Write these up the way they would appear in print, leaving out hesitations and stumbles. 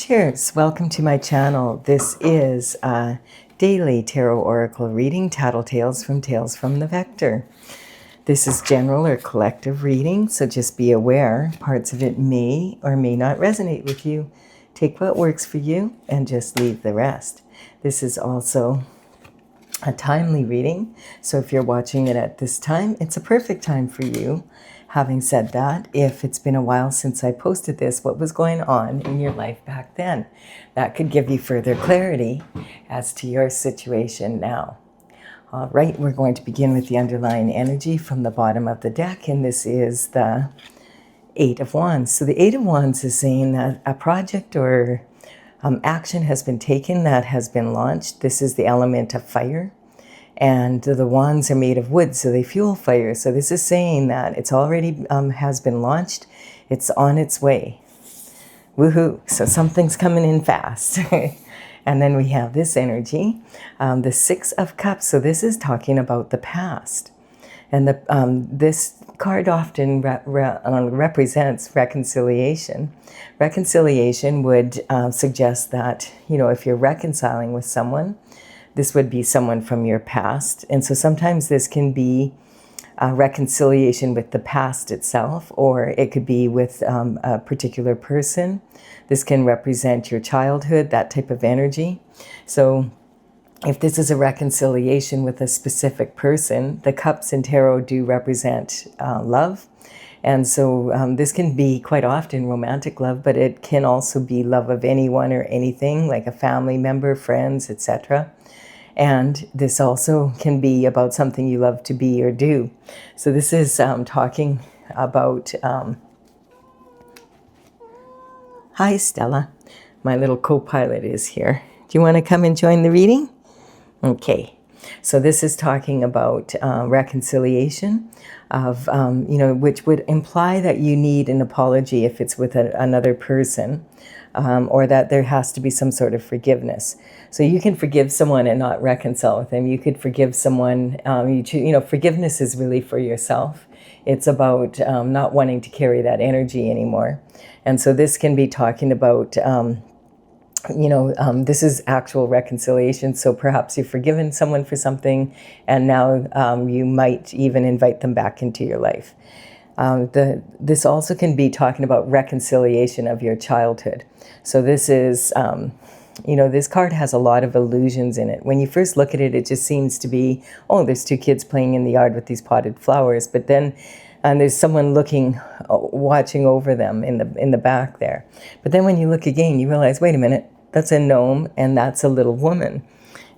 Cheers! Welcome to my channel. This is a daily tarot oracle reading, Tattle Tales from the Vector. This is general or collective reading, so just be aware parts of it may or may not resonate with you. Take what works for you and just leave the rest. This is also a timely reading, so if you're watching it at this time, it's a perfect time for you. Having said that, if it's been a while since I posted this, what was going on in your life back then? That could give you further clarity as to your situation now. All right, we're going to begin with the underlying energy from the bottom of the deck, and this is the Eight of Wands. So the Eight of Wands is saying that a project or action has been taken, that has been launched. This is the element of fire. And the wands are made of wood, so they fuel fire. So this is saying that it's already has been launched. It's on its way. Woohoo! So something's coming in fast. And then we have this energy, the Six of Cups. So this is talking about the past. And this card often represents reconciliation. Reconciliation would suggest that, if you're reconciling with someone, this would be someone from your past. And so sometimes this can be a reconciliation with the past itself, or it could be with a particular person. This can represent your childhood, that type of energy. So if this is a reconciliation with a specific person, the cups in tarot do represent love. And so this can be quite often romantic love, but it can also be love of anyone or anything, like a family member, friends, etc. And this also can be about something you love to be or do. So this is talking about... Hi, Stella. My little co-pilot is here. Do you want to come and join the reading? Okay. So this is talking about reconciliation of, which would imply that you need an apology if it's with another person, or that there has to be some sort of forgiveness. So you can forgive someone and not reconcile with them. You could forgive someone, forgiveness is really for yourself. It's about not wanting to carry that energy anymore. And so this can be talking about, this is actual reconciliation. So perhaps you've forgiven someone for something, and now you might even invite them back into your life. This also can be talking about reconciliation of your childhood. So this is, this card has a lot of illusions in it. When you first look at it, it just seems to be, oh, there's two kids playing in the yard with these potted flowers. But then there's someone watching over them in the back there. But then when you look again, you realize, wait a minute, that's a gnome and that's a little woman.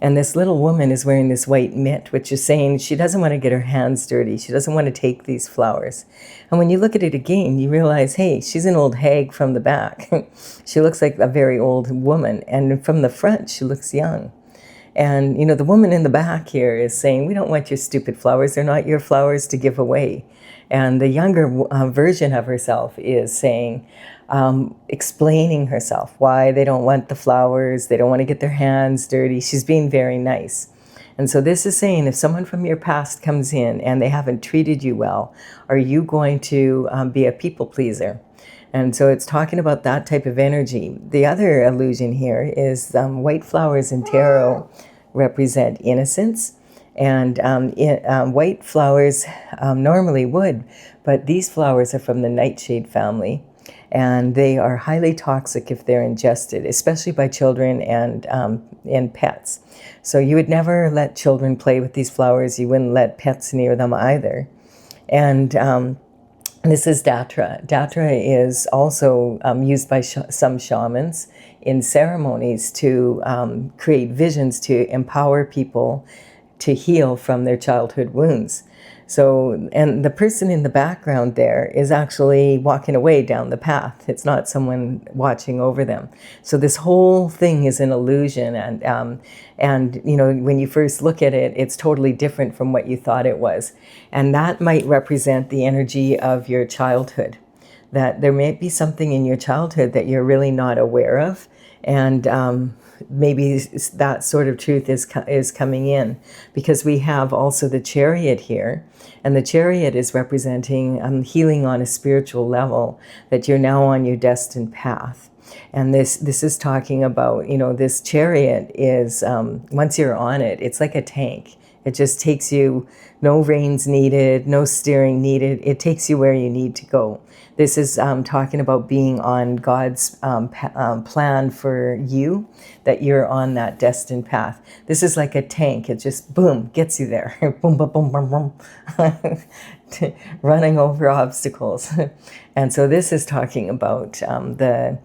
And this little woman is wearing this white mitt, which is saying she doesn't want to get her hands dirty. She doesn't want to take these flowers. And when you look at it again, you realize, hey, she's an old hag from the back. She looks like a very old woman. And from the front, she looks young. And, the woman in the back here is saying, we don't want your stupid flowers. They're not your flowers to give away. And the younger version of herself is saying, explaining herself, why they don't want the flowers, they don't want to get their hands dirty. She's being very nice. And so this is saying, if someone from your past comes in and they haven't treated you well, are you going to be a people pleaser? And so it's talking about that type of energy. The other illusion here is white flowers in tarot represent innocence. And white flowers normally would, but these flowers are from the nightshade family. And they are highly toxic if they're ingested, especially by children and pets. So you would never let children play with these flowers. You wouldn't let pets near them either. And this is Datra. Datra is also used by some shamans in ceremonies to create visions to empower people to heal from their childhood wounds. So, and the person in the background there is actually walking away down the path. It's not someone watching over them. So this whole thing is an illusion. And when you first look at it, it's totally different from what you thought it was. And that might represent the energy of your childhood. that there may be something in your childhood that you're really not aware of, and maybe that sort of truth is coming in, because we have also the Chariot here, and the Chariot is representing healing on a spiritual level, that you're now on your destined path. And this is talking about, this Chariot is, once you're on it, it's like a tank. It just takes you, no reins needed, no steering needed. It takes you where you need to go. This is talking about being on God's plan for you, that you're on that destined path. This is like a tank. It just, boom, gets you there. Boom, boom, boom, boom, boom. Running over obstacles. And so this is talking about the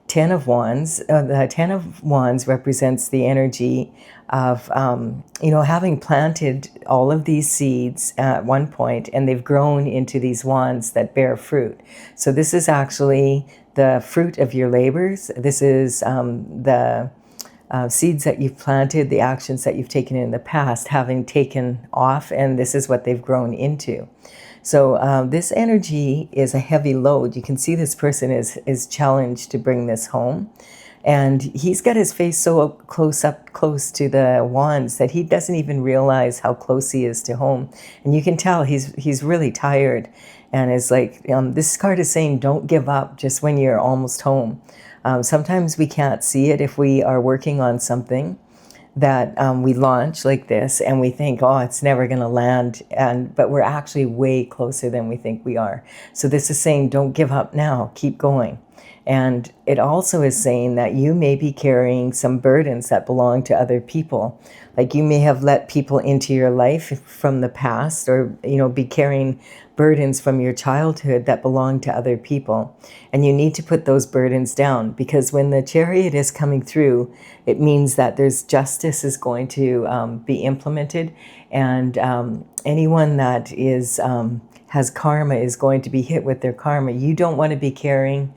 Ten of Wands. The Ten of Wands represents the energy of, having planted all of these seeds at one point, and they've grown into these wands that bear fruit. So this is actually the fruit of your labors. This is the seeds that you've planted, the actions that you've taken in the past, having taken off, and this is what they've grown into. So this energy is a heavy load. You can see this person is challenged to bring this home. And he's got his face so close to the wands that he doesn't even realize how close he is to home. And you can tell he's really tired. And it's like, this card is saying, don't give up just when you're almost home. Sometimes we can't see it if we are working on something that we launch like this, and we think, oh, it's never going to land, but we're actually way closer than we think we are. So this is saying, don't give up now, keep going. And it also is saying that you may be carrying some burdens that belong to other people. Like you may have let people into your life from the past, or, be carrying burdens from your childhood that belong to other people. And you need to put those burdens down, because when the Chariot is coming through, it means that there's justice is going to be implemented. And anyone that is has karma is going to be hit with their karma. You don't want to be carrying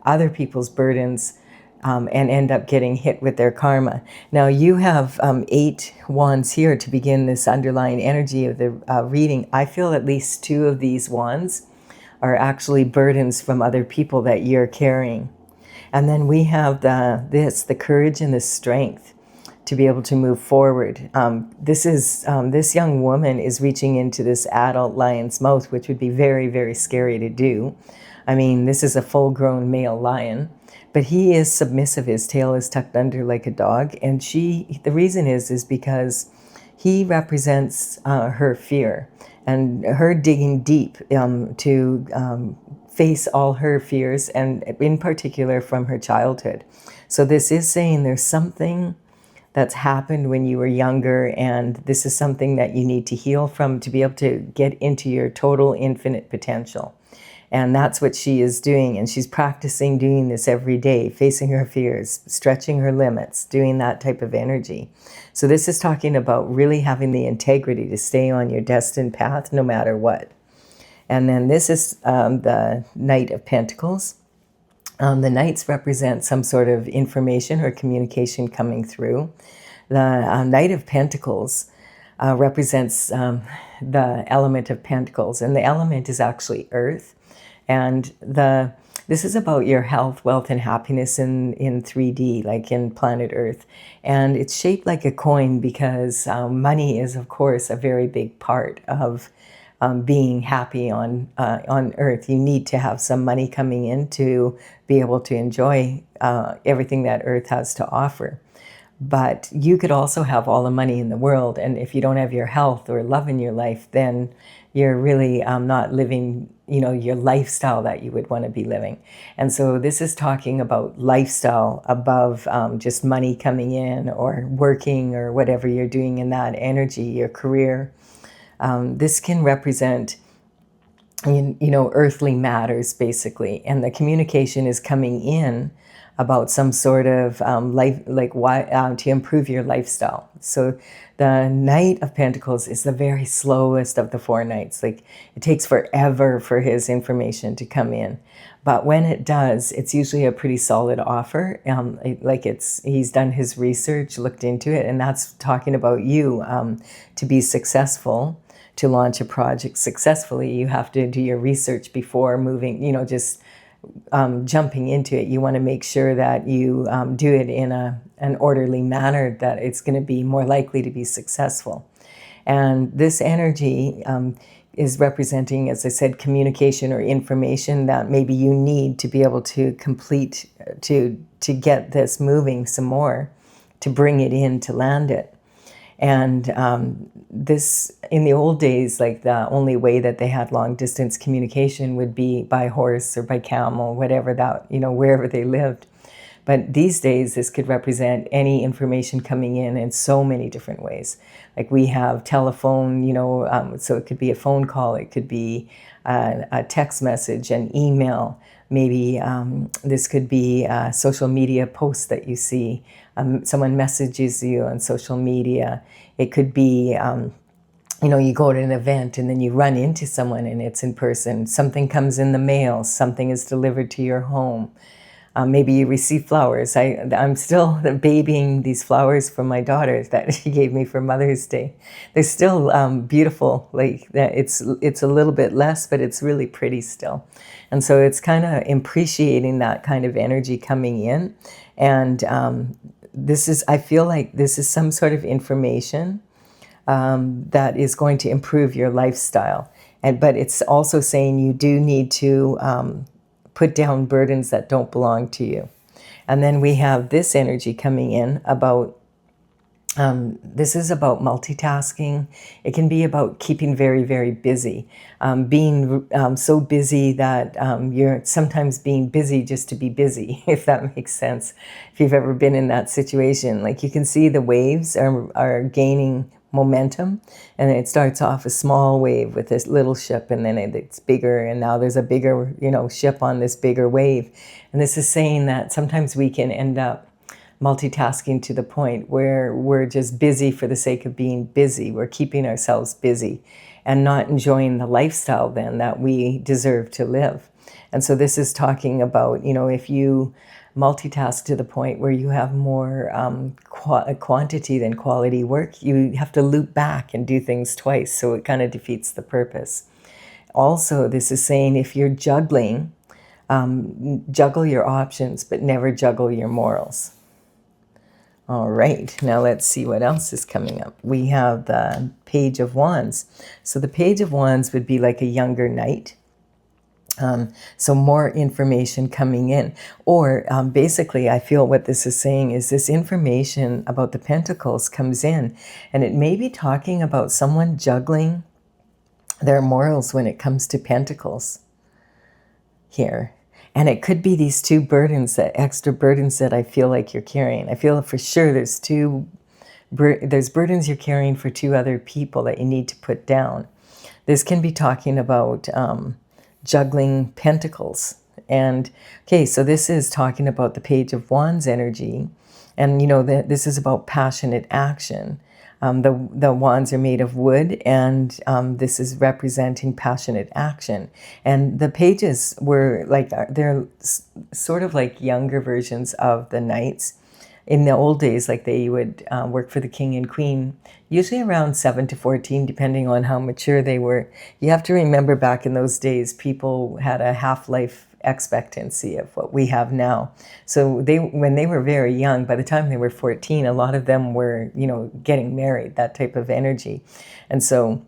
other people's burdens and end up getting hit with their karma. Now you have 8 wands here to begin this underlying energy of the reading. I feel at least 2 of these wands are actually burdens from other people that you're carrying. And then we have the courage and the strength to be able to move forward. This young woman is reaching into this adult lion's mouth, which would be very, very scary to do. I mean, this is a full-grown male lion, but he is submissive. His tail is tucked under like a dog, and the reason is because he represents her fear and her digging deep to face all her fears, and in particular from her childhood. So this is saying there's something that's happened when you were younger, and this is something that you need to heal from to be able to get into your total infinite potential. And that's what she is doing, and she's practicing doing this every day, facing her fears, stretching her limits, doing that type of energy. So this is talking about really having the integrity to stay on your destined path no matter what. And then this is the Knight of Pentacles. The Knights represent some sort of information or communication coming through. The Knight of Pentacles represents the element of Pentacles, and the element is actually earth. And this is about your health, wealth, and happiness in 3D, like in planet Earth. And it's shaped like a coin because money is, of course, a very big part of being happy on Earth. You need to have some money coming in to be able to enjoy everything that Earth has to offer. But you could also have all the money in the world, and if you don't have your health or love in your life, then you're really not living, your lifestyle that you would want to be living. And so this is talking about lifestyle above just money coming in or working or whatever you're doing in that energy, your career. This can represent, earthly matters, basically. And the communication is coming in about some sort of life, like why to improve your lifestyle. So the Knight of Pentacles is the very slowest of the 4 knights. Like it takes forever for his information to come in. But when it does, it's usually a pretty solid offer. He's done his research, looked into it, and that's talking about you. To be successful, to launch a project successfully, you have to do your research before moving, just jumping into it. You want to make sure that you do it in an orderly manner, that it's going to be more likely to be successful. And this energy is representing, as I said, communication or information that maybe you need to be able to complete, to get this moving some more, to bring it in, to land it. And this, in the old days, like the only way that they had long distance communication would be by horse or by camel, whatever that, wherever they lived. But these days, this could represent any information coming in so many different ways. Like we have telephone, so it could be a phone call, it could be a text message, an email. Maybe this could be a social media posts that you see. Someone messages you on social media. It could be, you go to an event and then you run into someone and it's in person. Something comes in the mail. Something is delivered to your home. Maybe you receive flowers. I'm still babying these flowers from my daughter that she gave me for Mother's Day. They're still beautiful. Like it's a little bit less, but it's really pretty still. And so it's kind of appreciating that kind of energy coming in. And I feel like this is some sort of information that is going to improve your lifestyle. But it's also saying you do need to put down burdens that don't belong to you. And then we have this energy coming in about, this is about multitasking. It can be about keeping very, very busy. Being so busy that you're sometimes being busy just to be busy, if that makes sense. If you've ever been in that situation, like you can see the waves are gaining momentum, and it starts off a small wave with this little ship, and then it's bigger, and now there's a bigger ship on this bigger wave. And this is saying that sometimes we can end up multitasking to the point where we're just busy for the sake of being busy. We're keeping ourselves busy and not enjoying the lifestyle then that we deserve to live. And so this is talking about, if you multitask to the point where you have more quantity than quality work, you have to loop back and do things twice, so it kind of defeats the purpose. Also, this is saying if you're juggling, juggle your options, but never juggle your morals. All right, now let's see what else is coming up. We have the Page of Wands. So the Page of Wands would be like a younger knight. So more information coming in. Or basically, I feel what this is saying is this information about the Pentacles comes in, and it may be talking about someone juggling their morals when it comes to Pentacles here. And it could be these two burdens, that extra burdens that I feel like you're carrying. I feel for sure there's burdens you're carrying for two other people that you need to put down. This can be talking about juggling Pentacles. And okay, so this is talking about the Page of Wands energy. And this is about passionate action. The wands are made of wood, and this is representing passionate action. And the pages were like, they're sort of like younger versions of the knights. In the old days, like they would work for the king and queen, usually around 7 to 14, depending on how mature they were. You have to remember back in those days, people had a half-life expectancy of what we have now. So when they were very young, by the time they were 14, a lot of them were, getting married, that type of energy. And so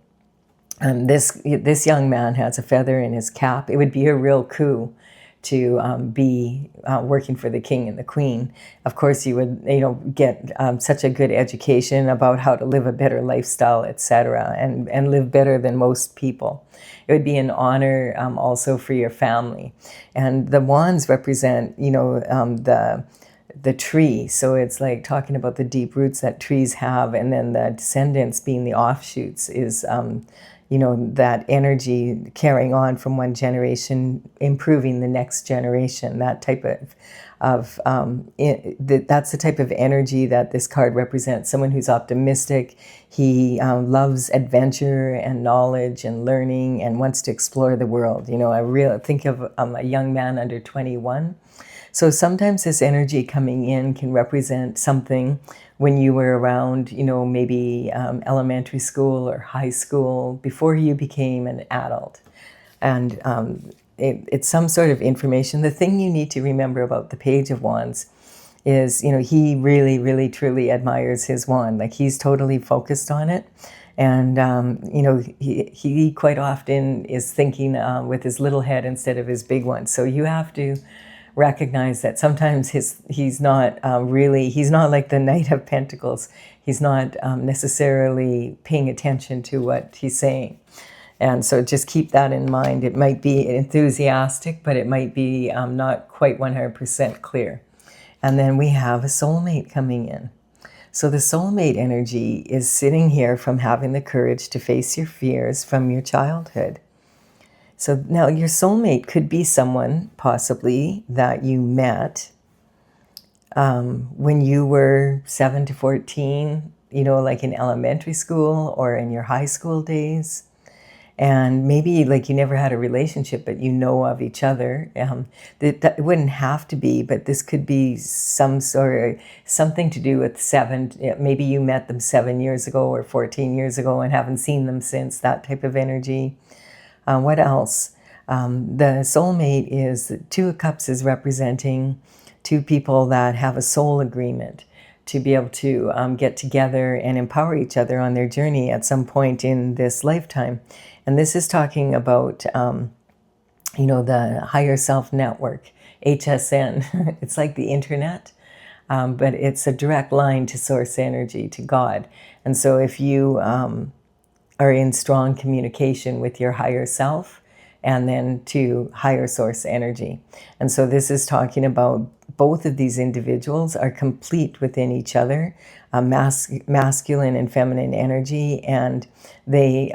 this young man has a feather in his cap. It would be a real coup to be working for the king and the queen. Of course, you would, get such a good education about how to live a better lifestyle, etc., and live better than most people. It would be an honor also for your family. And the wands represent, the tree. So it's like talking about the deep roots that trees have, and then the descendants being the offshoots is that energy carrying on from one generation, improving the next generation, that type that's the type of energy that this card represents. Someone who's optimistic. He loves adventure and knowledge and learning and wants to explore the world. I really think of a young man under 21. So sometimes this energy coming in can represent something when you were around, maybe elementary school or high school, before you became an adult. And it's some sort of information. The thing you need to remember about the Page of Wands is, he really, really, truly admires his wand. Like, he's totally focused on it. And, he quite often is thinking with his little head instead of his big one. So you have to recognize that sometimes he's not he's not like the Knight of Pentacles. He's not necessarily paying attention to what he's saying. And so just keep that in mind. It might be enthusiastic, but it might be not quite 100% clear. And then we have a soulmate coming in. So the soulmate energy is sitting here from having the courage to face your fears from your childhood. So now your soulmate could be someone possibly that you met when you were 7 to 14, like in elementary school or in your high school days. And maybe like you never had a relationship, but you know of each other. That wouldn't have to be, but this could be something to do with 7. Maybe you met them 7 years ago or 14 years ago and haven't seen them since, that type of energy. What else? The soulmate is, the Two of Cups is representing two people that have a soul agreement to be able to get together and empower each other on their journey at some point in this lifetime. And this is talking about, the higher self network, HSN. It's like the internet, but it's a direct line to source energy, to God. And so if you are in strong communication with your higher self and then to higher source energy. And so this is talking about both of these individuals are complete within each other, masculine and feminine energy, and they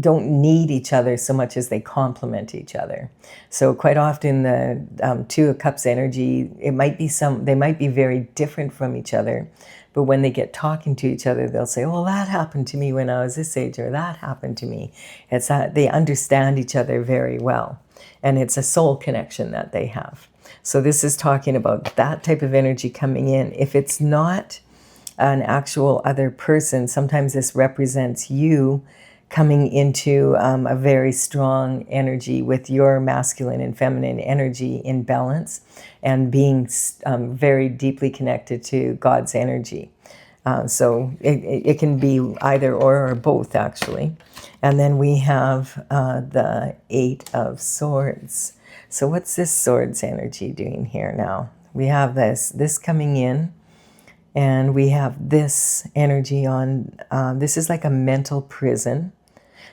don't need each other so much as they complement each other. So quite often the Two of Cups energy, they might be very different from each other, but when they get talking to each other, they'll say, "Oh, that happened to me when I was this age," or "that happened to me." It's that they understand each other very well, and it's a soul connection that they have. So this is talking about that type of energy coming in. If it's not an actual other person, sometimes this represents you coming into a very strong energy with your masculine and feminine energy in balance and being very deeply connected to God's energy. So it can be either or both, actually. And then we have the Eight of Swords. So what's this Swords energy doing here now? We have this coming in, and we have this energy on, this is like a mental prison.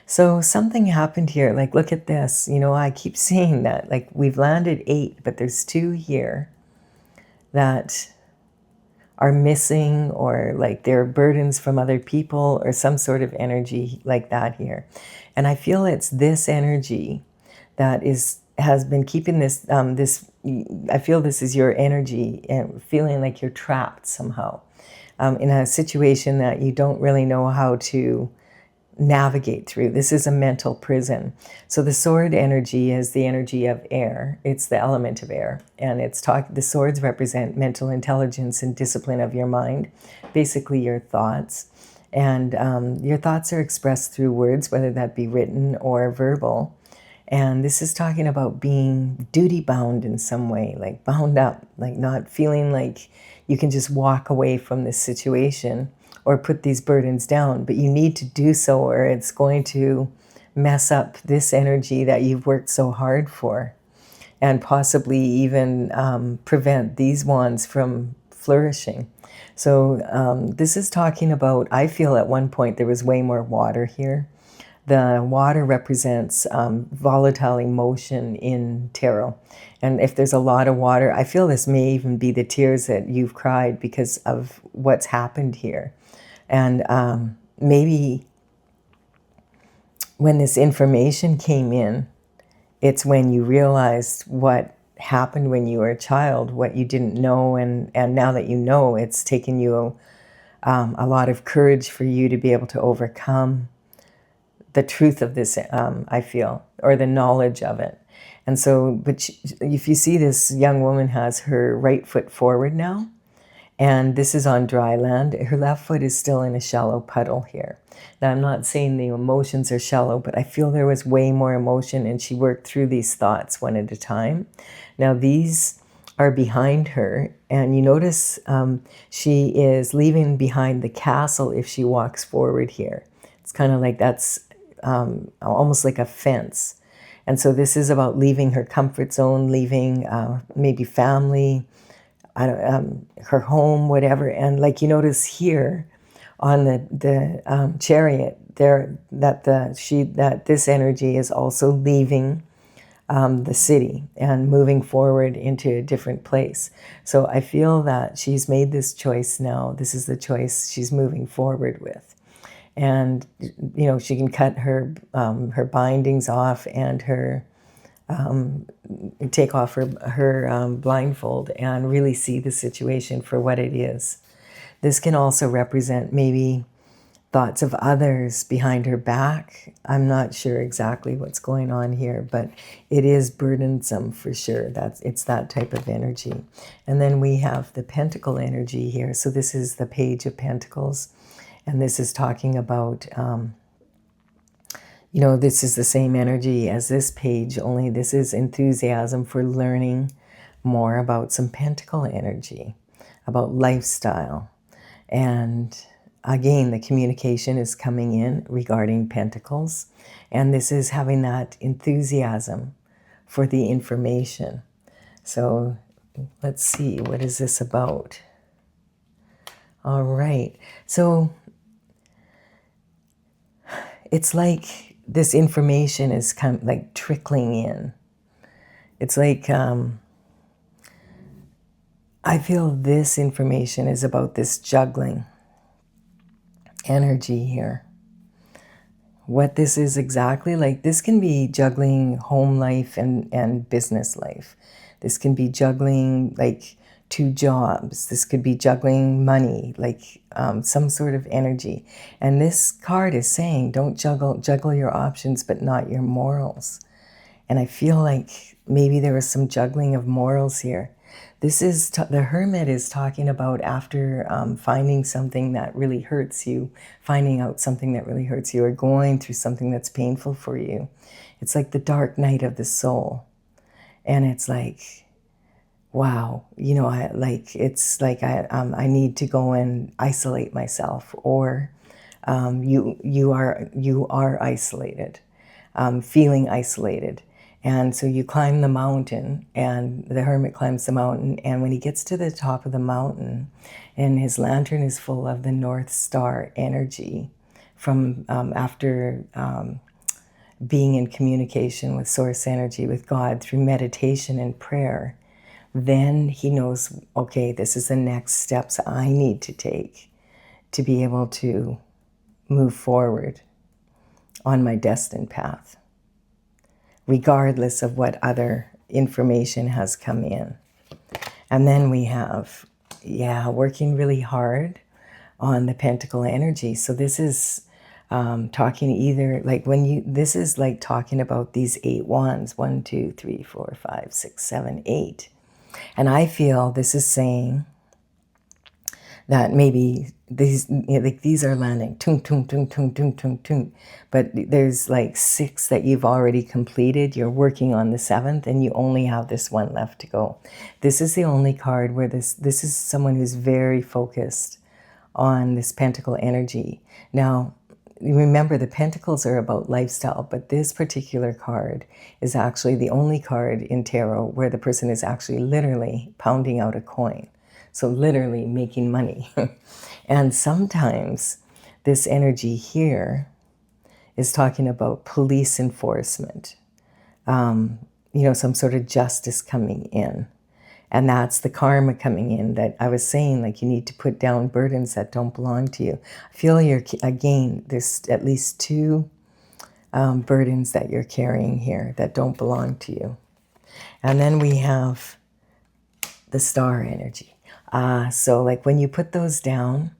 So something happened here. Like, look at this. I keep seeing that. Like, we've landed 8, but there's 2 here that are missing, or like they're burdens from other people or some sort of energy like that here. And I feel it's this energy that has been keeping this, I feel this is your energy, feeling like you're trapped somehow in a situation that you don't really know how to navigate through. This is a mental prison. So the sword energy is the energy of air. It's the element of air. And the swords represent mental intelligence and discipline of your mind, basically your thoughts. And your thoughts are expressed through words, whether that be written or verbal. And this is talking about being duty bound in some way, like bound up, like not feeling like you can just walk away from this situation or put these burdens down, but you need to do so or it's going to mess up this energy that you've worked so hard for, and possibly even prevent these wands from flourishing. So this is talking about, I feel at one point there was way more water here. The water represents volatile emotion in tarot. And if there's a lot of water, I feel this may even be the tears that you've cried because of what's happened here. And maybe when this information came in, it's when you realized what happened when you were a child, what you didn't know, and now that you know, it's taken you a lot of courage for you to be able to overcome the truth of this, I feel, or the knowledge of it. And so, but if you see, this young woman has her right foot forward now, And this is on dry land. Her left foot is still in a shallow puddle here. Now, I'm not saying the emotions are shallow, but I feel there was way more emotion, and she worked through these thoughts one at a time. Now, these are behind her, and you notice she is leaving behind the castle if she walks forward here. It's kind of like that's almost like a fence. And so this is about leaving her comfort zone, leaving maybe family, her home, whatever. And like you notice here on the chariot there that this energy is also leaving the city and moving forward into a different place. So I feel that she's made this choice now. This is the choice she's moving forward with. And, you know, she can cut her bindings off and her take off her blindfold and really see the situation for what it is. This can also represent maybe thoughts of others behind her back. I'm not sure exactly what's going on here, but it is burdensome for sure. It's that type of energy. And then we have the pentacle energy here. So this is the Page of Pentacles, and this is talking about you know, this is the same energy as this page, only this is enthusiasm for learning more about some pentacle energy, about lifestyle. And again, the communication is coming in regarding pentacles. And this is having that enthusiasm for the information. So let's see, what is this about? All right. So it's like this information is kind of like trickling in. It's like, I feel this information is about this juggling energy here. What this is exactly, like this can be juggling home life and business life. This can be juggling like 2 jobs. This could be juggling money, like some sort of energy. And this card is saying, don't juggle your options, but not your morals. And I feel like maybe there was some juggling of morals here. This is, the Hermit is talking about after finding something that really hurts you, finding out something that really hurts you, or going through something that's painful for you. It's like the dark night of the soul. And it's like, wow, you know, I need to go and isolate myself, or you are isolated, feeling isolated. And so you climb the mountain, and the Hermit climbs the mountain, and when he gets to the top of the mountain, and his lantern is full of the North Star energy from after being in communication with source energy, with God, through meditation and prayer, then he knows, okay, this is the next steps I need to take to be able to move forward on my destined path, regardless of what other information has come in. And then we have, working really hard on the pentacle energy. So this is talking either, like this is like talking about these 8 wands, 1, 2, 3, 4, 5, 6, 7, 8. And I feel this is saying that maybe these are landing, tung, tung, tung, tung, tung, tung, tung. But there's like 6 that you've already completed. You're working on the 7th, and you only have this one left to go. This is the only card where this is someone who's very focused on this pentacle energy. Now, remember, the pentacles are about lifestyle, but this particular card is actually the only card in tarot where the person is actually literally pounding out a coin. So literally making money. And sometimes this energy here is talking about police enforcement, you know, some sort of justice coming in. And that's the karma coming in that I was saying, like you need to put down burdens that don't belong to you. I feel again, there's at least 2 burdens that you're carrying here that don't belong to you. And then we have the star energy. So like when you put those down,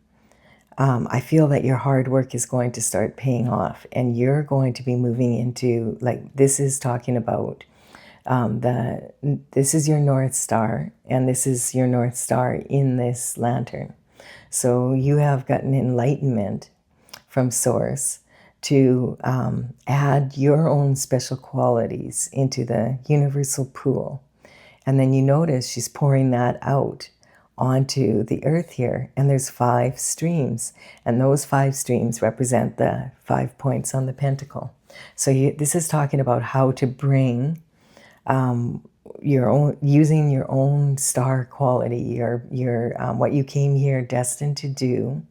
I feel that your hard work is going to start paying off, and you're going to be moving into, like, this is talking about This is your North Star, and this is your North Star in this lantern. So you have gotten enlightenment from Source to add your own special qualities into the universal pool. And then you notice she's pouring that out onto the earth here. And there's 5 streams. And those 5 streams represent the 5 points on the pentacle. So this is talking about how to bring your own, using your own star quality, your what you came here destined to do,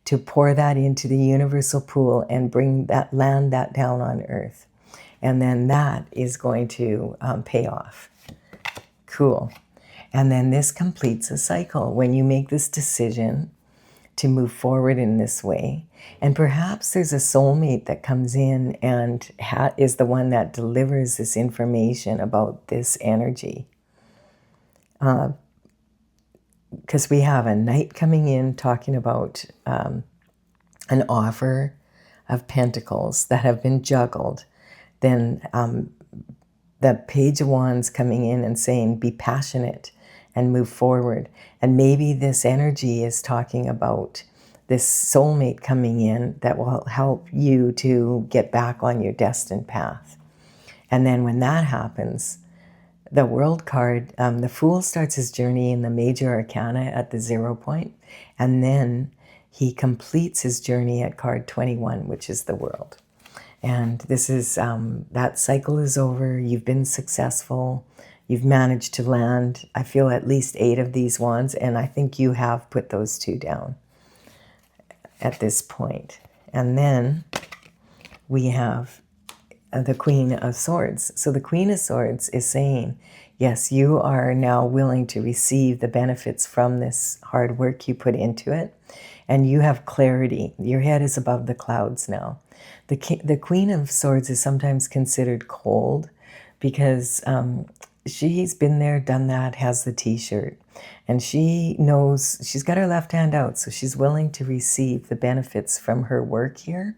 to pour that into the universal pool and bring that, land that down on earth. And then that is going to pay off. Cool. And then this completes a cycle when you make this decision to move forward in this way. And perhaps there's a soulmate that comes in and is the one that delivers this information about this energy. Because we have a knight coming in talking about an offer of pentacles that have been juggled. Then the page of wands coming in and saying, be passionate and move forward. And maybe this energy is talking about this soulmate coming in that will help you to get back on your destined path. And then when that happens, the World card, the Fool starts his journey in the major arcana at the 0 point, and then he completes his journey at card 21, which is the World. And this is, that cycle is over. You've been successful. You've managed to land, I feel, at least 8 of these wands, and I think you have put those 2 down at this point. And then we have the Queen of Swords. So the Queen of Swords is saying, yes, you are now willing to receive the benefits from this hard work you put into it, and you have clarity. Your head is above the clouds now. The Queen of Swords is sometimes considered cold because she's been there, done that, has the t-shirt. And she knows, she's got her left hand out, so she's willing to receive the benefits from her work here,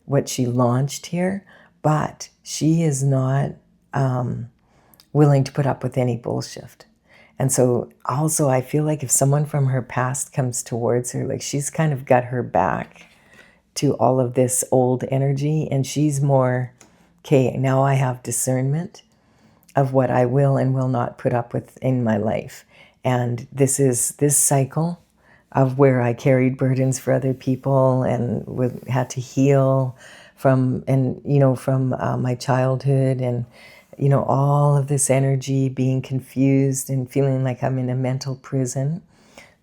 what she launched here, but she is not willing to put up with any bullshit. And so also I feel like if someone from her past comes towards her, like she's kind of got her back to all of this old energy, and she's more, okay, now I have discernment of what I will and will not put up with in my life. And this is this cycle of where I carried burdens for other people and had to heal from, and from my childhood, and all of this energy, being confused and feeling like I'm in a mental prison.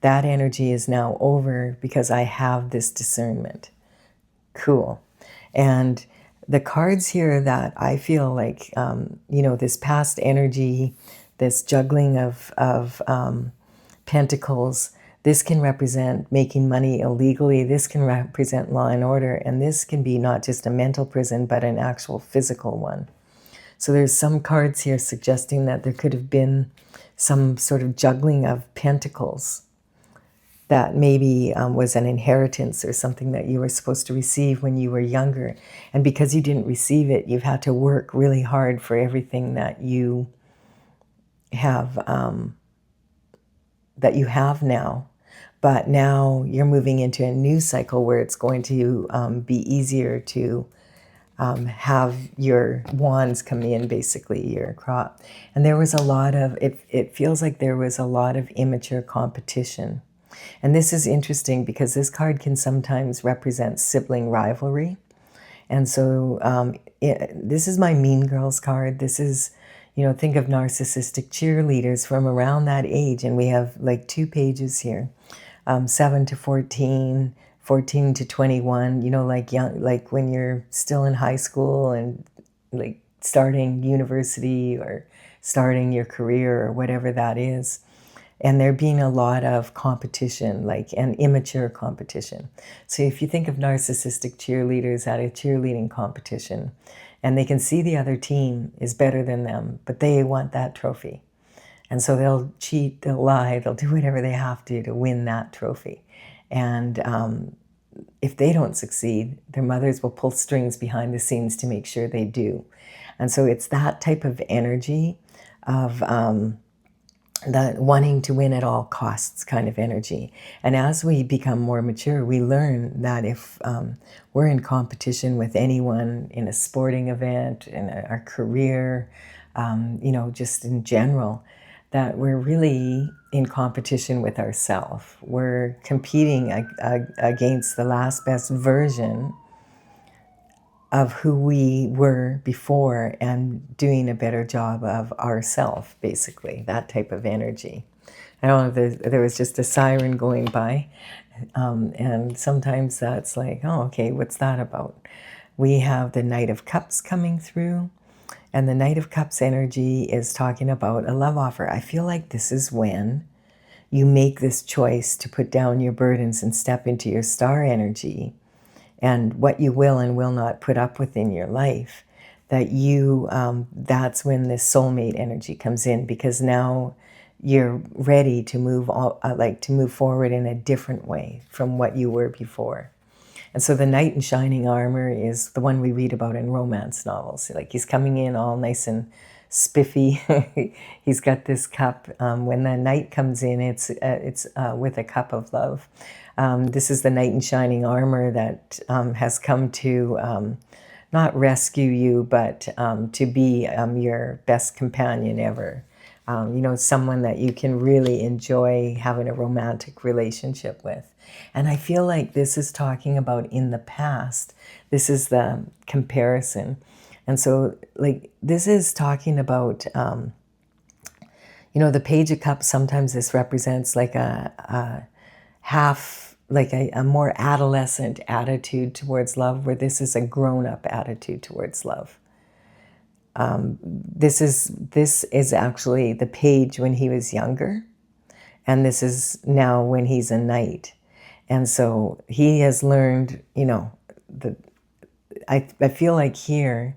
That energy is now over because I have this discernment. Cool. And the cards here that I feel like, this past energy, this juggling of pentacles, this can represent making money illegally. This can represent law and order. And this can be not just a mental prison, but an actual physical one. So there's some cards here suggesting that there could have been some sort of juggling of pentacles that maybe was an inheritance or something that you were supposed to receive when you were younger. And because you didn't receive it, you've had to work really hard for everything that you have now. But now you're moving into a new cycle where it's going to be easier to have your wands come in, basically, your crop. And there was a lot of, it feels like there was a lot of immature competition. And this is interesting because this card can sometimes represent sibling rivalry. And so this is my Mean Girls card. This is, think of narcissistic cheerleaders from around that age. And we have like 2 pages here, 7 to 14, 14 to 21, like when you're still in high school and like starting university or starting your career or whatever that is. And there being a lot of competition, like an immature competition. So if you think of narcissistic cheerleaders at a cheerleading competition, and they can see the other team is better than them, but they want that trophy. And so they'll cheat, they'll lie, they'll do whatever they have to win that trophy. And if they don't succeed, their mothers will pull strings behind the scenes to make sure they do. And so it's that type of energy of the wanting to win at all costs kind of energy. And as we become more mature, we learn that if we're in competition with anyone in a sporting event, in our career, just in general, that we're really in competition with ourselves. We're competing against the last best version of who we were before and doing a better job of ourself, basically, that type of energy. I don't know if there was just a siren going by, and sometimes that's like, oh, okay, what's that about? We have the Knight of Cups coming through, and the Knight of Cups energy is talking about a love offer. I feel like this is when you make this choice to put down your burdens and step into your star energy and what you will and will not put up with in your life, that's when this soulmate energy comes in, because now you're ready to move forward in a different way from what you were before. And so the knight in shining armor is the one we read about in romance novels. Like, he's coming in all nice and spiffy. He's got this cup. When the knight comes in, it's with a cup of love. This is the knight in shining armor that has come to not rescue you, but to be your best companion ever. Someone that you can really enjoy having a romantic relationship with. And I feel like this is talking about in the past. This is the comparison. And so, like, this is talking about, the Page of Cups, sometimes this represents like a half, like a more adolescent attitude towards love, where this is a grown-up attitude towards love. This is actually the Page when he was younger, and this is now when he's a knight. And so he has learned, I feel like here,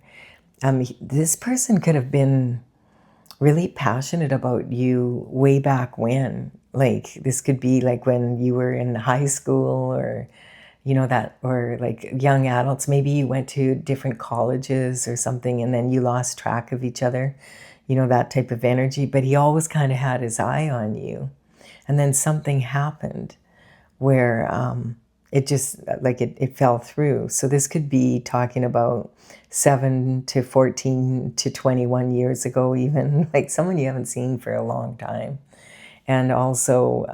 this person could have been really passionate about you way back when. Like, this could be like when you were in high school, or, or like young adults. Maybe you went to different colleges or something, and then you lost track of each other, that type of energy. But he always kind of had his eye on you. And then something happened where it just, like, it fell through. So this could be talking about 7 to 14 to 21 years ago, even, like someone you haven't seen for a long time. And also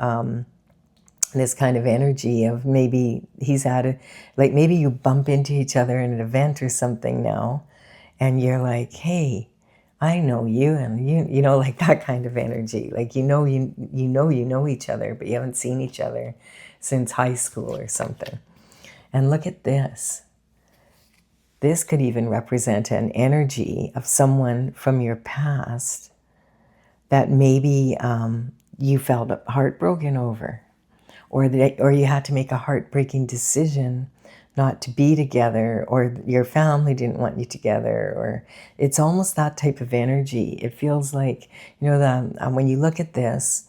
this kind of energy of maybe he's maybe you bump into each other in an event or something now, and you're like, hey, I know you, and like that kind of energy. Like, you know each other, but you haven't seen each other since high school or something. And look at this. This could even represent an energy of someone from your past that maybe you felt heartbroken over, or you had to make a heartbreaking decision not to be together, or your family didn't want you together, or it's almost that type of energy. It feels like, when you look at this,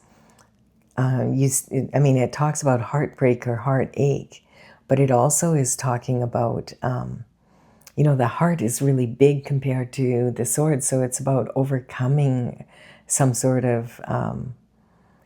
it talks about heartbreak or heartache, but it also is talking about, the heart is really big compared to the sword. So it's about overcoming some sort of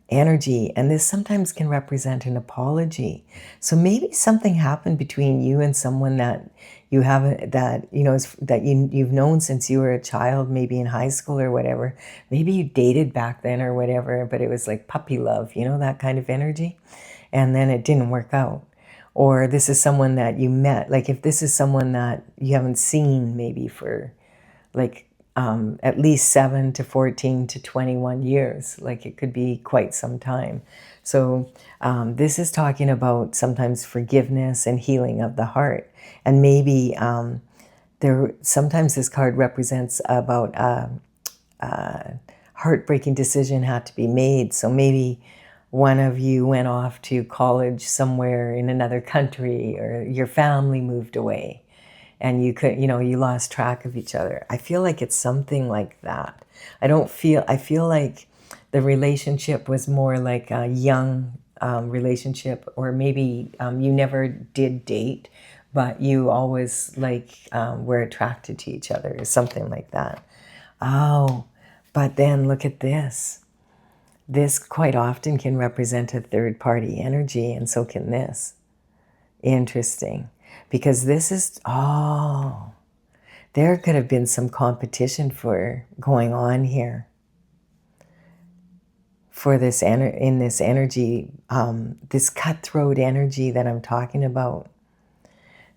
energy. And this sometimes can represent an apology. So maybe something happened between you and someone that you haven't, that, you've known since you were a child, maybe in high school or whatever. Maybe you dated back then or whatever, but it was like puppy love, that kind of energy. And then it didn't work out. Or this is someone that you met. Like, if this is someone that you haven't seen maybe for like at least 7 to 14 to 21 years, like it could be quite some time. So this is talking about sometimes forgiveness and healing of the heart. And maybe sometimes this card represents about a heartbreaking decision had to be made. So maybe one of you went off to college somewhere in another country, or your family moved away, and you lost track of each other. I feel like it's something like that. I feel like the relationship was more like a young relationship, or maybe you never did date, but you always were attracted to each other or something like that. Oh, but then look at this. This quite often can represent a third party energy, and so can this. Interesting. Because this is, there could have been some competition for going on here. For this in this energy, this cutthroat energy that I'm talking about.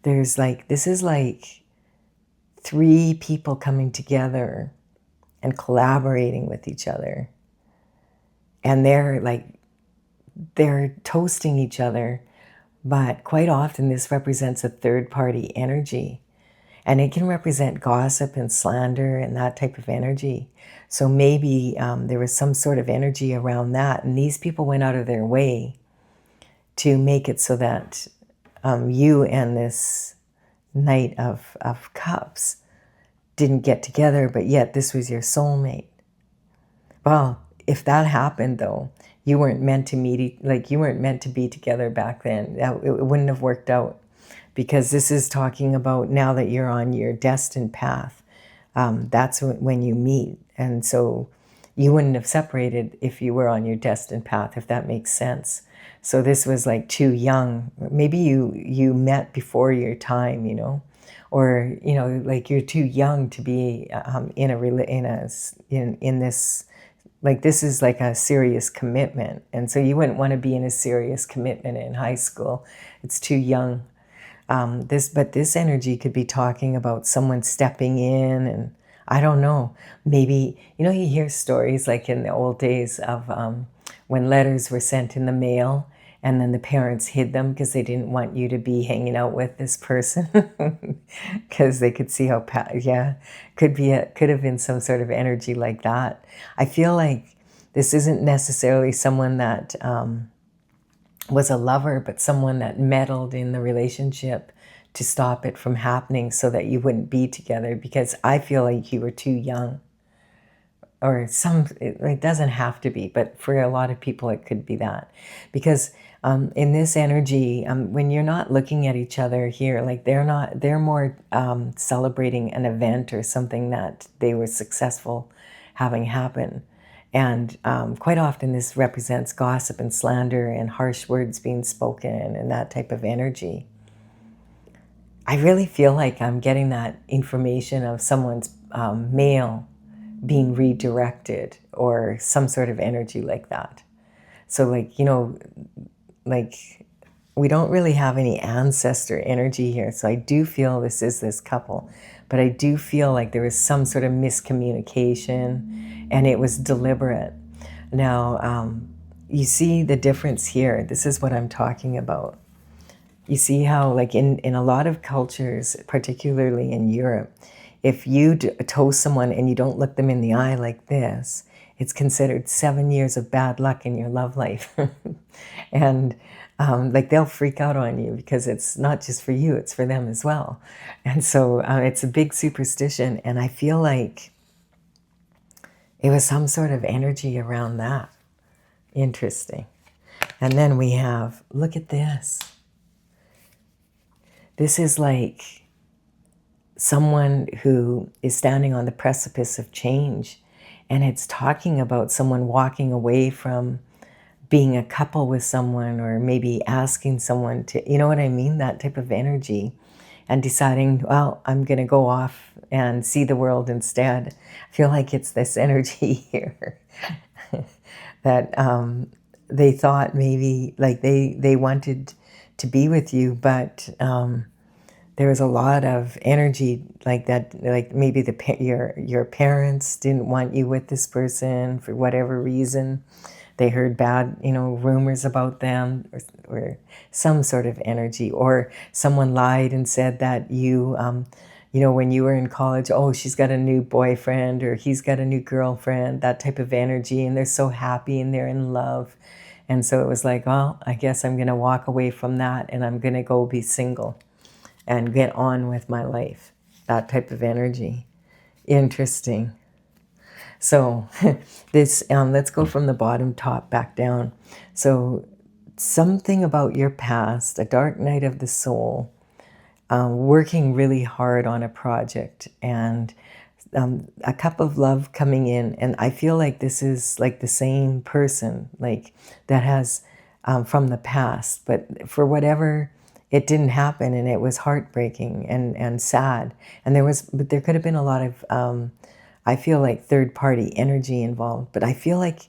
There's this is like three people coming together and collaborating with each other. And they're toasting each other, but quite often this represents a third party energy. And it can represent gossip and slander and that type of energy. So maybe there was some sort of energy around that. And these people went out of their way to make it so that you and this Knight of Cups didn't get together, but yet this was your soulmate. Well, if that happened, though, you weren't meant to meet, you weren't meant to be together back then. It wouldn't have worked out. Because this is talking about now that you're on your destined path. That's when you meet. And so you wouldn't have separated if you were on your destined path, if that makes sense. So this was too young. Maybe you met before your time, or you're too young to be in this. This is a serious commitment, and so you wouldn't want to be in a serious commitment in high school. It's too young. But this energy could be talking about someone stepping in, and I don't know, maybe, you hear stories in the old days of when letters were sent in the mail and then the parents hid them because they didn't want you to be hanging out with this person because they could see how, could have been some sort of energy like that. I feel like this isn't necessarily someone that was a lover, but someone that meddled in the relationship to stop it from happening so that you wouldn't be together, because I feel like you were too young. Or it doesn't have to be, but for a lot of people it could be that. Because in this energy, when you're not looking at each other here, they're more celebrating an event or something that they were successful having happen. And quite often this represents gossip and slander and harsh words being spoken and that type of energy. I really feel like I'm getting that information of someone's mail being redirected or some sort of energy like that. So we don't really have any ancestor energy here. So I do feel this is this couple, but I do feel like there was some sort of miscommunication and it was deliberate. Now, you see the difference here. This is what I'm talking about. You see how in a lot of cultures, particularly in Europe, if you toast someone and you don't look them in the eye like this, it's considered 7 years of bad luck in your love life. And they'll freak out on you because it's not just for you, it's for them as well. And so it's a big superstition. And I feel like it was some sort of energy around that. Interesting. And then we have, look at this. This is someone who is standing on the precipice of change. And it's talking about someone walking away from being a couple with someone, or maybe asking someone to, you know what I mean? That type of energy. And deciding, well, I'm going to go off and see the world instead. I feel like it's this energy here that they thought maybe they wanted to be with you, but there was a lot of energy like that, maybe your parents didn't want you with this person for whatever reason. They heard bad, rumors about them, or some sort of energy, or someone lied and said that you, when you were in college, oh, she's got a new boyfriend or he's got a new girlfriend, that type of energy, and they're so happy and they're in love. And so it was well, I guess I'm going to walk away from that and I'm going to go be single and get on with my life. That type of energy. Interesting. So this, let's go from the bottom top back down. So something about your past, a dark night of the soul, working really hard on a project, and a cup of love coming in. And I feel like this is like the same person, like that has from the past, but for whatever, it didn't happen, and it was heartbreaking and sad. And but there could have been a lot of, I feel like third party energy involved, but I feel like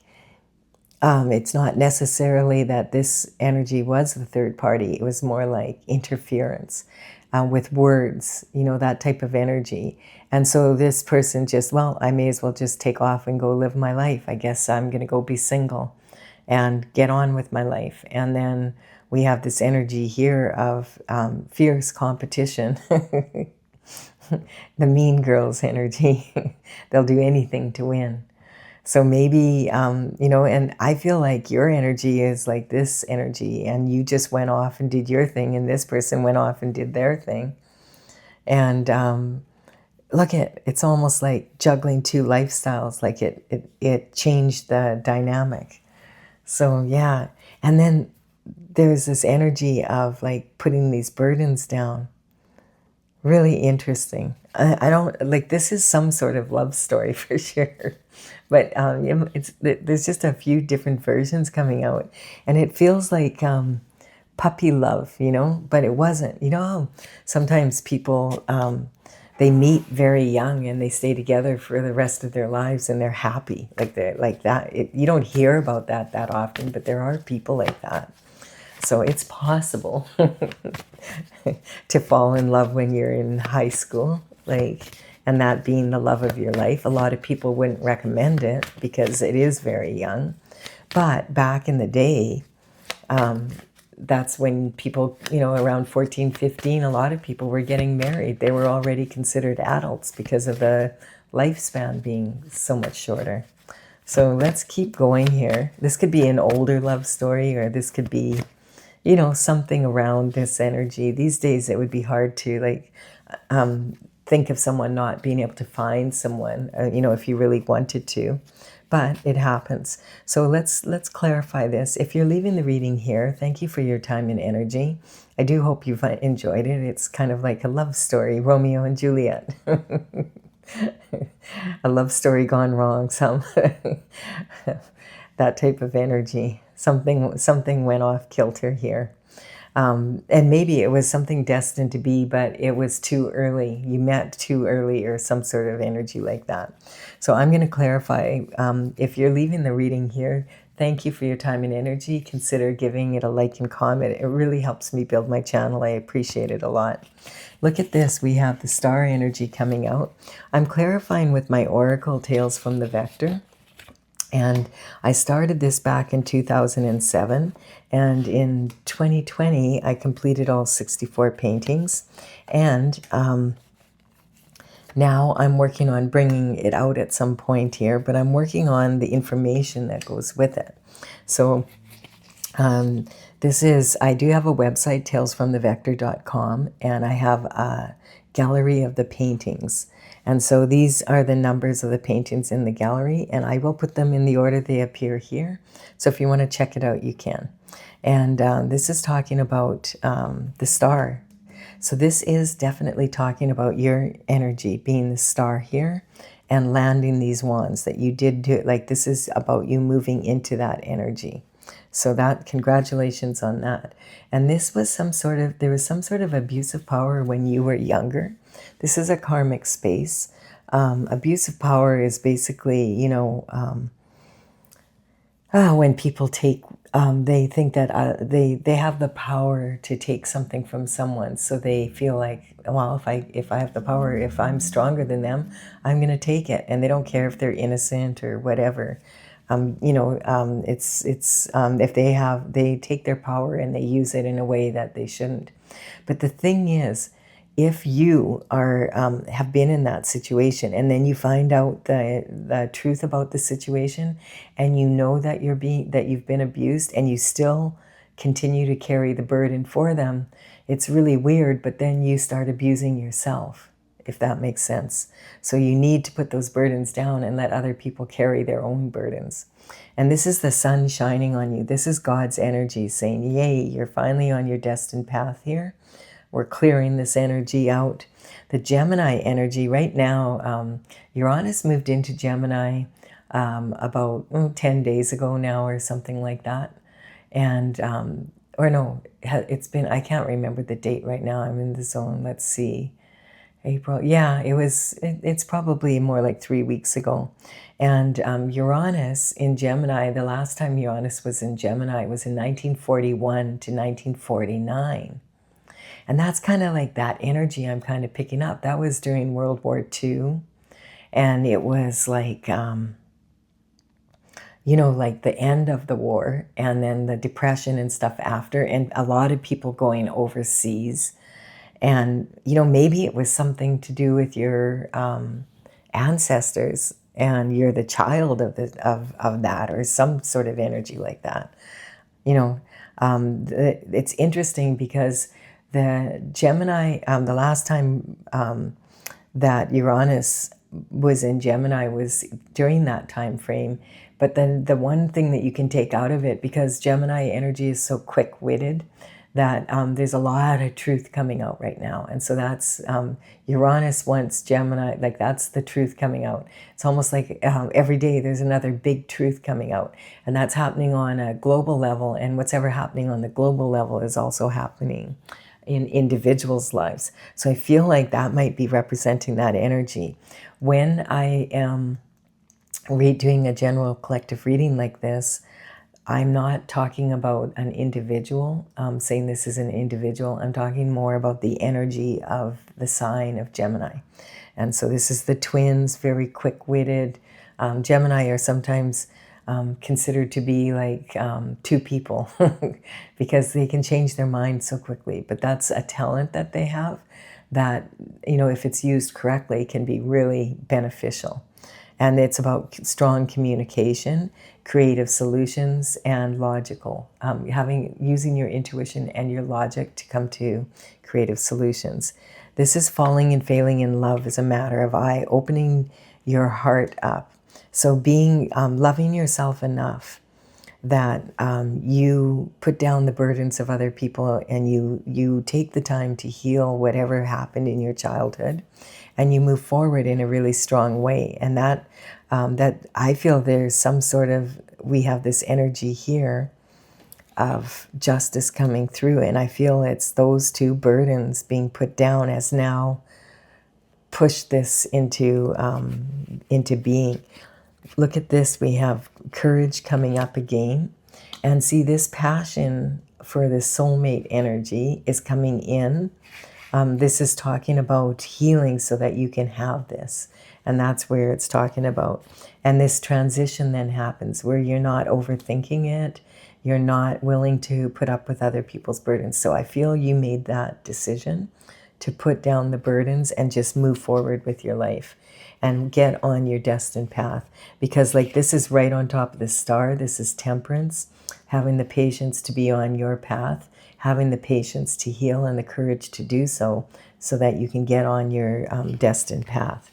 it's not necessarily that this energy was the third party. It was more like interference with words, that type of energy. And so this person just, well, I may as well just take off and go live my life. I guess I'm going to go be single and get on with my life. And then we have this energy here of fierce competition. The mean girls energy. They'll do anything to win. So maybe, and I feel like your energy is like this energy, and you just went off and did your thing, and this person went off and did their thing. And it's almost like juggling two lifestyles, like it changed the dynamic. So yeah, and then there's this energy of like putting these burdens down. Really interesting. I don't like, this is some sort of love story for sure, but there's just a few different versions coming out, and it feels like puppy love, but it wasn't. Sometimes people they meet very young and they stay together for the rest of their lives, and they're happy like that. You don't hear about that often, but there are people like that. So it's possible to fall in love when you're in high school, and that being the love of your life. A lot of people wouldn't recommend it because it is very young. But back in the day, that's when people, around 14, 15, a lot of people were getting married. They were already considered adults because of the lifespan being so much shorter. So let's keep going here. This could be an older love story, or this could be something around this energy. These days it would be hard to think of someone not being able to find someone, if you really wanted to, but it happens. So let's clarify this. If you're leaving the reading here, thank you for your time and energy. I do hope you've enjoyed it. It's kind of like a love story, Romeo and Juliet. A love story gone wrong, that type of energy. Something went off kilter here. And maybe it was something destined to be, but it was too early. You met too early, or some sort of energy like that. So I'm going to clarify. If you're leaving the reading here, thank you for your time and energy. Consider giving it a like and comment. It really helps me build my channel. I appreciate it a lot. Look at this. We have the star energy coming out. I'm clarifying with my oracle tales from the Vector. And I started this back in 2007, and in 2020 I completed all 64 paintings, and now I'm working on bringing it out at some point here, but I'm working on the information that goes with it. So I do have a website, talesfromthevector.com, and I have a gallery of the paintings. And so these are the numbers of the paintings in the gallery, and I will put them in the order they appear here. So if you want to check it out, you can. And this is talking about the star. So this is definitely talking about your energy being the star here and landing these wands that you did do. Like, this is about you moving into that energy. So congratulations on that. And this was there was some sort of abuse of power when you were younger. This is a karmic space. Abuse of power is basically, when people they think that they have the power to take something from someone. So they feel like, well, if I have the power, if I'm stronger than them, I'm going to take it. And they don't care if they're innocent or whatever. If they take their power and they use it in a way that they shouldn't. But the thing is, if you have been in that situation, and then you find out the truth about the situation, and you know that you've been abused, and you still continue to carry the burden for them, it's really weird. But then you start abusing yourself, if that makes sense. So you need to put those burdens down and let other people carry their own burdens. And this is the sun shining on you. This is God's energy saying, yay, you're finally on your destined path here. We're clearing this energy out. The Gemini energy right now, Uranus moved into Gemini about 10 days ago now or something like that. And, or no, it's been, I can't remember the date right now. I'm in the zone. Let's see. April. Yeah, it's probably more like 3 weeks ago. And Uranus in Gemini, the last time Uranus was in Gemini was in 1941 to 1949. And that's kind of like that energy I'm kind of picking up. That was during World War II. And it was like, like the end of the war and then the depression and stuff after, and a lot of people going overseas. And, maybe it was something to do with your ancestors and you're the child of that or some sort of energy like that. It's interesting because the Gemini, the last time that Uranus was in Gemini was during that time frame. But then the one thing that you can take out of it, because Gemini energy is so quick-witted, that there's a lot of truth coming out right now. And so that's Uranus wants Gemini, like that's the truth coming out. It's almost like every day there's another big truth coming out. And that's happening on a global level. And what's ever happening on the global level is also happening in individuals' lives. So I feel like that might be representing that energy. When I am doing a general collective reading like this, I'm not talking about an individual, saying this is an individual. I'm talking more about the energy of the sign of Gemini. And so this is the twins, very quick-witted. Gemini are sometimes considered to be like two people because they can change their mind so quickly. But that's a talent that they have that, if it's used correctly, can be really beneficial. And it's about strong communication, creative solutions, and logical. Using your intuition and your logic to come to creative solutions. This is falling and failing in love is a matter of opening your heart up. So loving yourself enough that you put down the burdens of other people and you take the time to heal whatever happened in your childhood, and you move forward in a really strong way. And that I feel there's some sort of, we have this energy here of justice coming through, and I feel it's those two burdens being put down has now pushed this into being. Look at this, we have courage coming up again. And see, this passion for this soulmate energy is coming in. This is talking about healing so that you can have this. And that's where it's talking about. And this transition then happens where you're not overthinking it. You're not willing to put up with other people's burdens. So I feel you made that decision to put down the burdens and just move forward with your life and get on your destined path. Because like this is right on top of the star. This is temperance, having the patience to be on your path, having the patience to heal and the courage to do so, so that you can get on your destined path.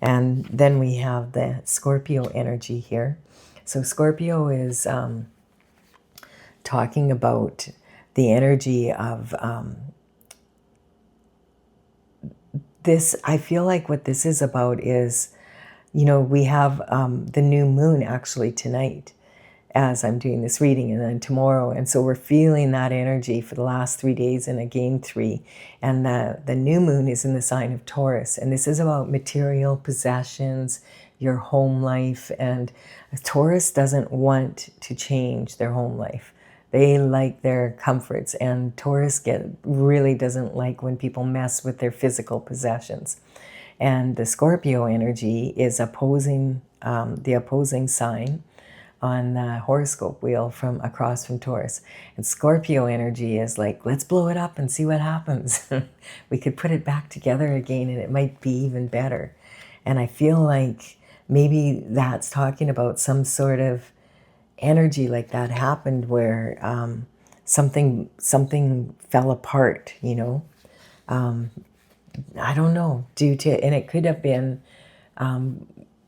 And then we have the Scorpio energy here. So Scorpio is talking about the energy of this. I feel like what this is about is, we have the new moon actually tonight as I'm doing this reading, and then tomorrow. And so we're feeling that energy for the last 3 days and again 3. And the new moon is in the sign of Taurus. And this is about material possessions, your home life. And Taurus doesn't want to change their home life. They like their comforts. And Taurus really doesn't like when people mess with their physical possessions. And the Scorpio energy is opposing the opposing sign on the horoscope wheel from across from Taurus. And Scorpio energy is like, let's blow it up and see what happens. We could put it back together again and it might be even better. And I feel like maybe that's talking about some sort of energy like that happened where something fell apart, I don't know, and it could have been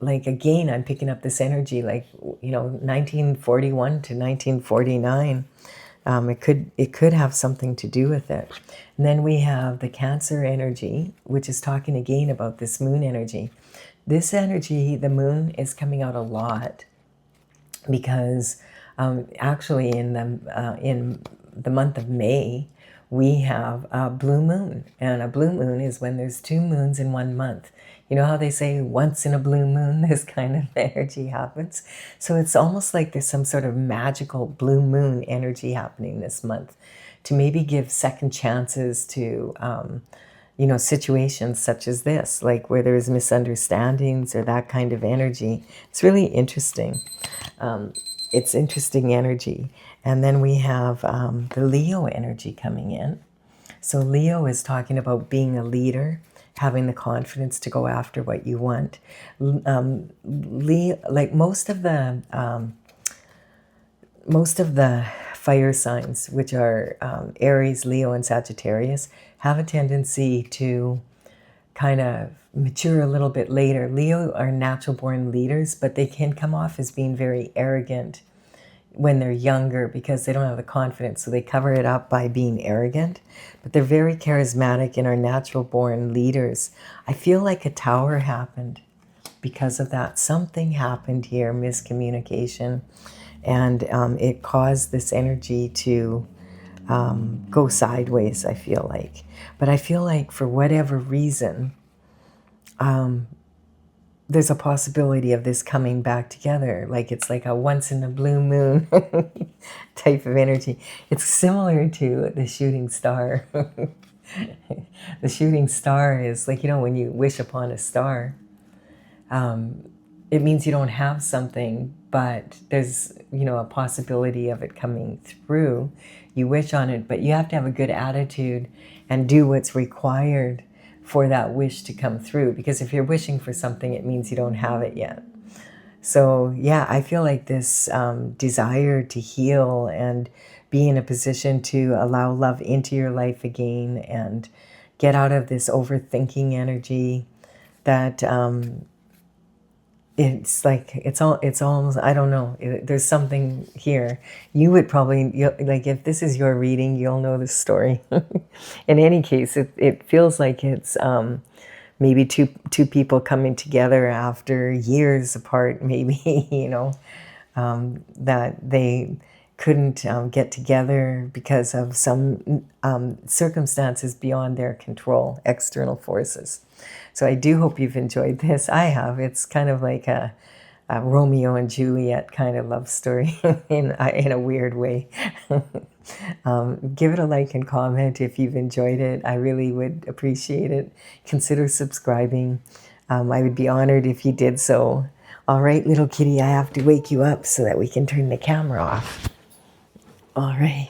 like, again, I'm picking up this energy, like, 1941 to 1949, It could have something to do with it. And then we have the Cancer energy, which is talking again about this moon energy. This energy, the moon, is coming out a lot because actually in the month of May, we have a blue moon. And a blue moon is when there's 2 moons in 1 month. You know how they say once in a blue moon, this kind of energy happens? So it's almost like there's some sort of magical blue moon energy happening this month to maybe give second chances to, you know, situations such as this, like where there's misunderstandings or that kind of energy. It's really interesting. It's interesting energy. And then we have the Leo energy coming in. So Leo is talking about being a leader, having the confidence to go after what you want. Leo, like most of the fire signs, which are Aries, Leo, and Sagittarius, have a tendency to kind of mature a little bit later. Leo are natural born leaders, but they can come off as being very arrogant when they're younger because they don't have the confidence, so they cover it up by being arrogant. But they're very charismatic and are natural born leaders. I feel like a tower happened because of that. Something happened here, miscommunication, and it caused this energy to go sideways, I feel like. But I feel like for whatever reason, there's a possibility of this coming back together. Like it's like a once in a blue moon type of energy. It's similar to the shooting star. The shooting star is like, you know, when you wish upon a star, it means you don't have something, but there's, you know, a possibility of it coming through. You wish on it, but you have to have a good attitude and do what's required for that wish to come through. Because if you're wishing for something, it means you don't have it yet. So yeah, I feel like this desire to heal and be in a position to allow love into your life again and get out of this overthinking energy that it's like it's almost, I don't know, there's something here. You would probably, like, if this is your reading, you'll know this story. In any case, it feels like it's maybe two people coming together after years apart, maybe, you know, that they couldn't get together because of some circumstances beyond their control, external forces. So I do hope you've enjoyed this. I have. It's kind of like a Romeo and Juliet kind of love story in a weird way. Give it a like and comment if you've enjoyed it. I really would appreciate it. Consider subscribing. I would be honored if you did so. All right, little kitty, I have to wake you up so that we can turn the camera off. All right.